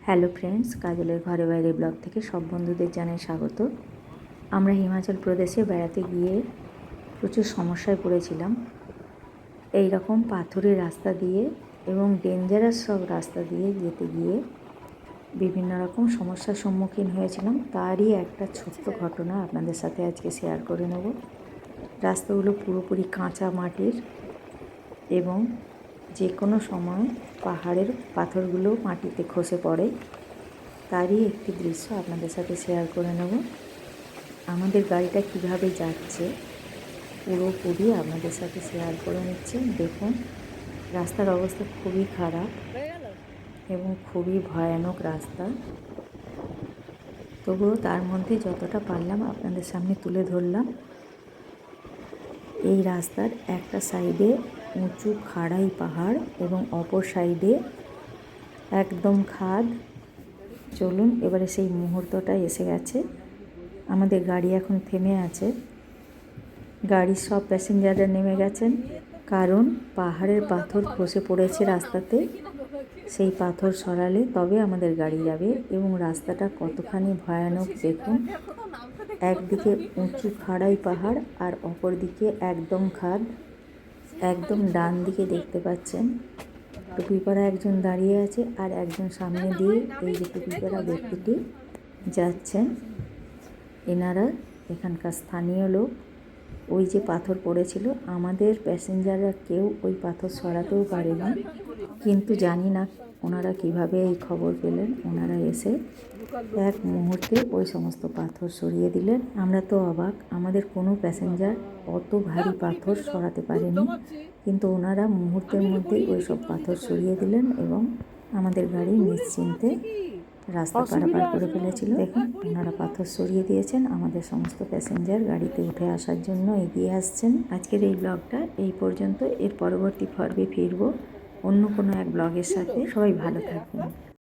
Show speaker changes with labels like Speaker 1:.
Speaker 1: Hello friends, কাজলের ঘরে বাইরে ব্লগ থেকে সব বন্ধুদের জানাই স্বাগত। আমরা হিমাচল প্রদেশে বেড়াতে গিয়ে প্রচুর সমস্যায় পড়েছিলাম। এই রকম পাথুরে রাস্তা দিয়ে এবং ডেঞ্জারাস সব রাস্তা দিয়ে যেতে গিয়ে বিভিন্ন রকম সমস্যার সম্মুখীন হয়েছিলাম। তারই একটা ছোট্ট ঘটনা আপনাদের সাথে আজকে শেয়ার করে নেব। রাস্তাগুলো পুরোপুরি কাঁচা মাটির এবং যে কোনো সময় পাহাড়ের পাথরগুলো মাটিতে খসে পড়ে, তারই একটি দৃশ্য আপনাদের সাথে শেয়ার করে নেব। আমাদের গাড়িটা কিভাবে যাচ্ছে পুরোপুরি আপনাদের সাথে শেয়ার করে নিচ্ছি। দেখুন, রাস্তার অবস্থা খুবই খারাপ এবং খুবই ভয়ানক রাস্তা, তবুও তার মধ্যে যতটা পারলাম আপনাদের সামনে তুলে ধরলাম। এই রাস্তার একটা সাইডে উঁচু খাড়াই পাহাড় এবং অপর সাইডে একদম খাদ। চলুন, এবারে সেই মুহূর্তটা এসে গেছে। আমাদের গাড়ি এখন থেমে আছে। গাড়ির সব প্যাসেঞ্জাররা নেমে গেছেন, কারণ পাহাড়ের পাথর খসে পড়েছে রাস্তাতে। সেই পাথর সরালে তবে আমাদের গাড়ি যাবে। এবং রাস্তাটা কতখানি ভয়ানক দেখুন। একদিকে উঁচু খাড়াই পাহাড় আর অপর দিকে একদম খাদ। একদম ডান দিকে দেখতে পাচ্ছেন টুপি পরা একজন দাঁড়িয়ে আছে, আর একজন সামনে দিয়ে এই যে টুপি পরা ব্যক্তিটি যাচ্ছেন। এনারা এখানকার স্থানীয় লোক। ওই যে পাথর পড়েছিল, আমাদের প্যাসেঞ্জাররা কেউ ওই পাথর সরাতেও পারেনি, কিন্তু জানি না ওনারা কিভাবে এই খবর পেলেন। ওনারা এসে এক মুহূর্তে ওই সমস্ত পাথর সরিয়ে দিলেন। আমরা তো অবাক, আমাদের কোনো প্যাসেঞ্জার অত ভারী পাথর সরাতে পারেনি, কিন্তু ওনারা মুহূর্তের মধ্যেই ওই সব পাথর সরিয়ে দিলেন এবং আমাদের গাড়ি নিশ্চিন্তে রাস্তা পারাপার করে ফেলেছিল। দেখুন, ওনারা পাথর সরিয়ে দিয়েছেন। আমাদের সমস্ত প্যাসেঞ্জার গাড়িতে উঠে আসার জন্য এগিয়ে আসছেন। আজকের এই ব্লগটা এই পর্যন্ত। এর পরবর্তী পর্বে ফিরব অন্য কোনো এক ব্লগের সাথে। সবাই ভালো থাকবেন।